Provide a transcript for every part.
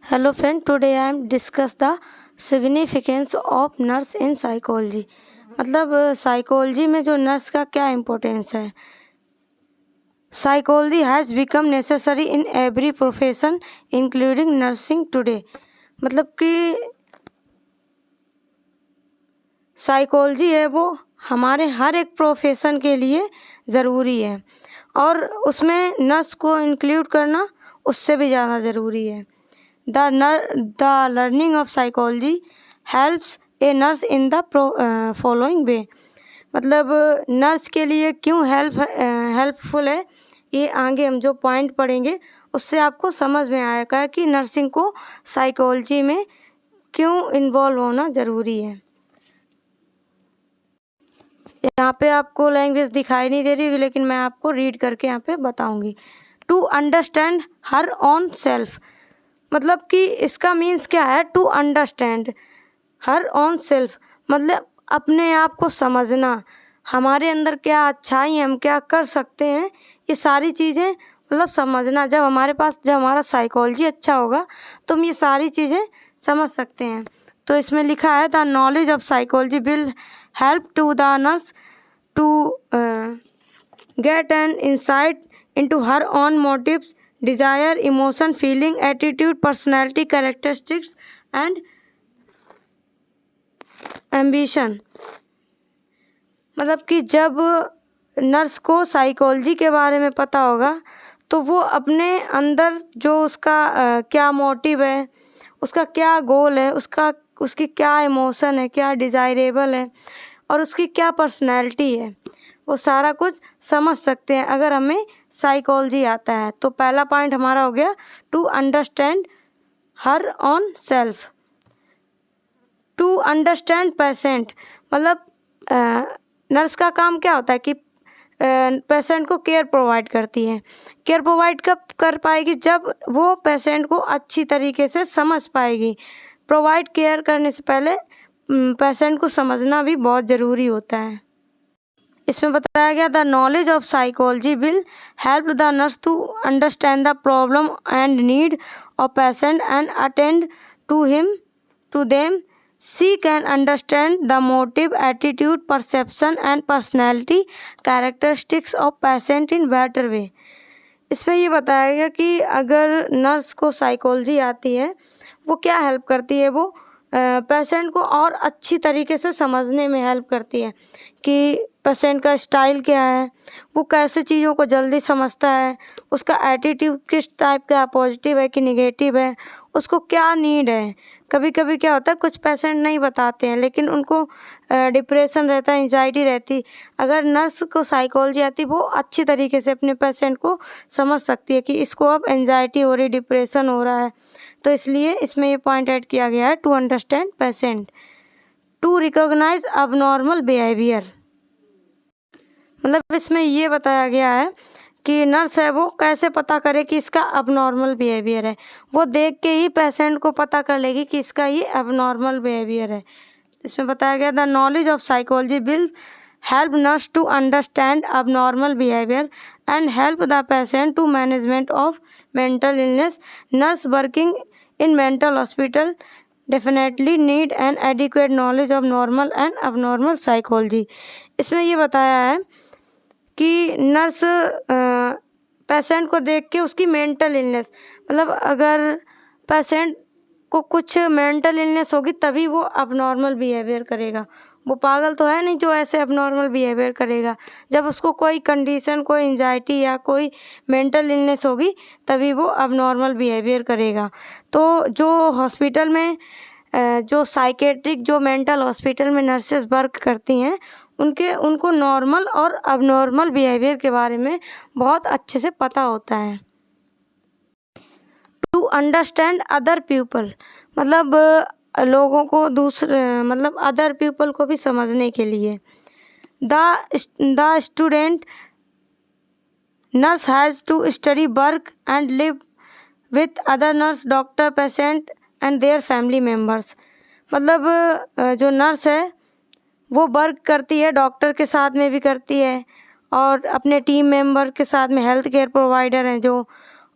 Hello friend, today I am discuss the significance of nurse in psychology। मतलब psychology में जो nurse का क्या इम्पोर्टेंस है। Psychology has become necessary in every profession including nursing today. मतलब कि psychology है वो हमारे हर एक प्रोफेशन के लिए ज़रूरी है और उसमें नर्स को इंक्लूड करना उससे भी ज़्यादा ज़रूरी है। The learning of psychology helps a nurse in the following way। मतलब नर्स के लिए क्यों हेल्पफुल है, ये आगे हम जो पॉइंट पढ़ेंगे उससे आपको समझ में आएगा कि नर्सिंग को साइकोलॉजी में क्यों इन्वॉल्व होना ज़रूरी है। यहाँ पे आपको लैंग्वेज दिखाई नहीं दे रही होगी, लेकिन मैं आपको रीड करके यहाँ पे बताऊँगी। To understand her own self, मतलब कि इसका मीन्स क्या है। To understand her own self मतलब अपने आप को समझना, हमारे अंदर क्या अच्छाई है, हम क्या कर सकते हैं, ये सारी चीज़ें मतलब समझना। जब हमारा साइकोलॉजी अच्छा होगा तो हम ये सारी चीज़ें समझ सकते हैं। तो इसमें लिखा है the knowledge of psychology will help to the nurse to get an insight into her own motives, desire, emotion, feeling, attitude, personality, characteristics and ambition। मतलब कि जब नर्स को साइकोलॉजी के बारे में पता होगा तो वो अपने अंदर जो उसका क्या मोटिव है, उसका क्या गोल है, उसकी क्या इमोशन है, क्या डिज़ायरेबल है और उसकी क्या पर्सनैलिटी है, वो सारा कुछ समझ सकते हैं अगर हमें साइकोलॉजी आता है। तो पहला पॉइंट हमारा हो गया to understand her own self. To understand patient मतलब नर्स का काम क्या होता है कि पेशेंट को केयर प्रोवाइड करती है। केयर प्रोवाइड कब कर पाएगी, जब वो पेशेंट को अच्छी तरीके से समझ पाएगी। प्रोवाइड केयर करने से पहले पेशेंट को समझना भी बहुत ज़रूरी होता है। इसमें बताया गया the knowledge of psychology will help the nurse to understand the problem and need of patient and attend to them. She can understand the motive, attitude, perception and personality characteristics of patient in better way. इसमें ये बताया गया कि अगर nurse को psychology आती है वो क्या हेल्प करती है, वो पेशेंट को और अच्छी तरीके से समझने में हेल्प करती है कि पेशेंट का स्टाइल क्या है, वो कैसे चीज़ों को जल्दी समझता है, उसका एटीट्यूड किस टाइप का है, पॉजिटिव है कि निगेटिव है, उसको क्या नीड है। कभी कभी क्या होता है कुछ पेशेंट नहीं बताते हैं लेकिन उनको डिप्रेशन रहता है, एंजाइटी रहती। अगर नर्स को साइकोलॉजी आती वो अच्छी तरीके से अपने पेशेंट को समझ सकती है कि इसको अब एंजाइटी हो रही, डिप्रेशन हो रहा है। तो इसलिए इसमें ये पॉइंट ऐड किया गया है to understand patient. To recognise abnormal behaviour मतलब इसमें ये बताया गया है कि नर्स है वो कैसे पता करे कि इसका अबनॉर्मल बिहेवियर है। वो देख के ही पेशेंट को पता कर लेगी कि इसका ये अबनॉर्मल बिहेवियर है। इसमें बताया गया the knowledge of psychology will help nurse to understand abnormal behaviour and help the patient to management of mental illness. Nurse working in mental hospital definitely need an adequate knowledge of normal and abnormal psychology. इसमें ये बताया है कि nurse patient को देख के उसकी mental illness मतलब अगर पेशेंट को कुछ मेंटल इलनेस होगी तभी वो अबनॉर्मल बिहेवियर करेगा। वो पागल तो है नहीं जो ऐसे अबनॉर्मल बिहेवियर करेगा। जब उसको कोई कंडीशन, कोई एंजाइटी या कोई मेंटल इलनेस होगी तभी वो अबनॉर्मल बिहेवियर करेगा। तो जो हॉस्पिटल में जो साइकेट्रिक, जो मेंटल हॉस्पिटल में नर्सेस वर्क करती हैं उनको नॉर्मल और अबनॉर्मल बिहेवियर के बारे में बहुत अच्छे से पता होता है। टू अंडरस्टैंड अदर पीपल मतलब लोगों को मतलब अदर पीपल को भी समझने के लिए। The student nurse has to study, work and live with other nurse, doctor, patient and their family members. मतलब जो नर्स है वो वर्क करती है, डॉक्टर के साथ में भी करती है और अपने टीम मेंबर के साथ में, हेल्थ केयर प्रोवाइडर हैं जो,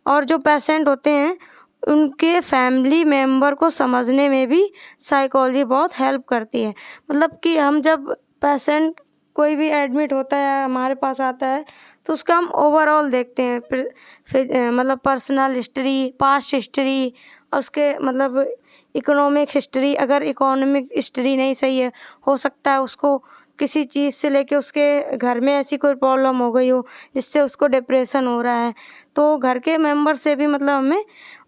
और जो पेशेंट होते हैं उनके फैमिली मेम्बर को समझने में भी साइकोलॉजी बहुत हेल्प करती है। मतलब कि हम जब पेशेंट कोई भी एडमिट होता है हमारे पास आता है तो उसका हम ओवरऑल देखते हैं, फिर मतलब पर्सनल हिस्ट्री, पास्ट हिस्ट्री और उसके मतलब इकोनॉमिक हिस्ट्री। अगर इकोनॉमिक हिस्ट्री नहीं सही है, हो सकता है उसको किसी चीज़ से लेके उसके घर में ऐसी कोई प्रॉब्लम हो गई हो जिससे उसको डिप्रेशन हो रहा है, तो घर के मेंबर से भी मतलब हमें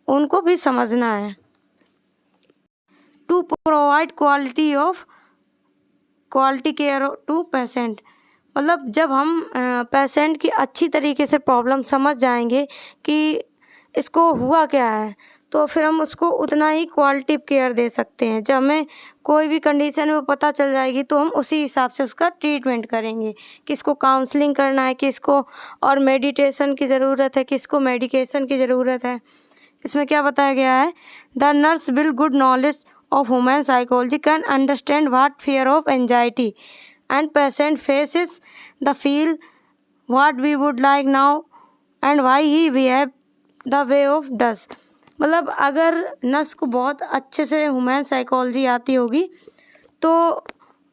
उनको भी समझना है। To provide quality care to patient, मतलब जब हम पेशेंट की अच्छी तरीके से प्रॉब्लम समझ जाएंगे कि इसको हुआ क्या है, तो फिर हम उसको उतना ही क्वालिटी केयर दे सकते हैं। जब हमें कोई भी कंडीशन में पता चल जाएगी तो हम उसी हिसाब से उसका ट्रीटमेंट करेंगे, किसको काउंसलिंग करना है, किसको और मेडिटेशन की ज़रूरत है, किसको मेडिकेशन की ज़रूरत है। इसमें क्या बताया गया है, the nurse will good knowledge of human psychology can understand what fear of anxiety and patient faces the feel what we would like now and why he behave the way of does। मतलब अगर nurse को बहुत अच्छे से human psychology आती होगी तो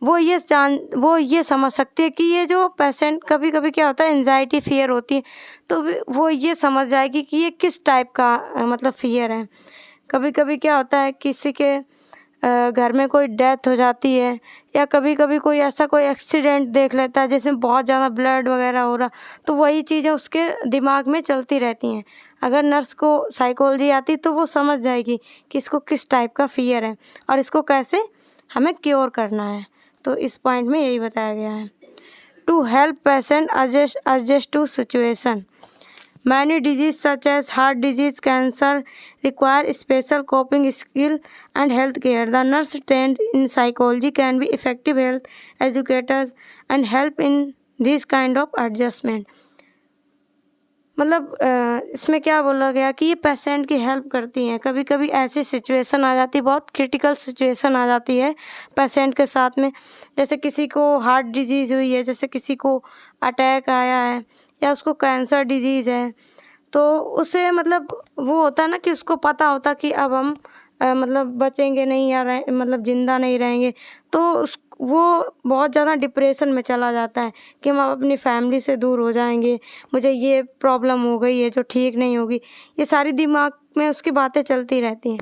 वो ये समझ सकती है कि ये जो पेशेंट कभी कभी क्या होता है एंजाइटी फियर होती है, तो वो ये समझ जाएगी कि ये किस टाइप का मतलब फियर है। कभी कभी क्या होता है किसी के घर में कोई डेथ हो जाती है या कभी कभी कोई ऐसा कोई एक्सीडेंट देख लेता है जिसमें बहुत ज़्यादा ब्लड वगैरह हो रहा, तो वही चीज़ें उसके दिमाग में चलती रहती हैं। अगर नर्स को साइकोलॉजी आती तो वो समझ जाएगी कि इसको किस टाइप का फियर है और इसको कैसे हमें क्योर करना है। तो इस पॉइंट में यही बताया गया है। To help patient adjust to situation, many diseases such as heart disease, cancer require special coping skill and health care. The nurse trained in psychology can be effective health educator and help in this kind of adjustment। मतलब इसमें क्या बोला गया कि ये patient की help करती हैं। कभी कभी ऐसी सिचुएशन आ जाती है, बहुत क्रिटिकल सिचुएशन आ जाती है पेशेंट के साथ में, जैसे किसी को हार्ट डिजीज़ हुई है, जैसे किसी को अटैक आया है या उसको कैंसर डिजीज़ है, तो उसे मतलब वो होता है ना कि उसको पता होता कि अब हम मतलब बचेंगे नहीं या मतलब ज़िंदा नहीं रहेंगे, तो वो बहुत ज़्यादा डिप्रेशन में चला जाता है कि हम अपनी फैमिली से दूर हो जाएंगे, मुझे ये प्रॉब्लम हो गई है जो ठीक नहीं होगी, ये सारी दिमाग में उसकी बातें चलती रहती हैं।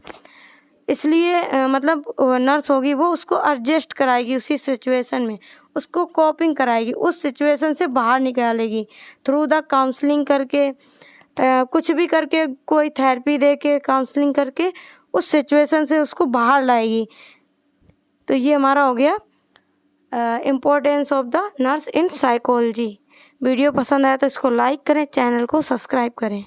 इसलिए मतलब नर्स होगी वो उसको एडजस्ट कराएगी उसी सिचुएशन में, उसको कोपिंग कराएगी, उस सिचुएशन से बाहर निकालेगी थ्रू द काउंसलिंग करके, कुछ भी करके, कोई थेरेपी दे के काउंसलिंग करके उस सिचुएशन से उसको बाहर लाएगी। तो ये हमारा हो गया importance of the nurse in psychology. Video पसंद आया तो इसको लाइक करें, चैनल को सब्सक्राइब करें।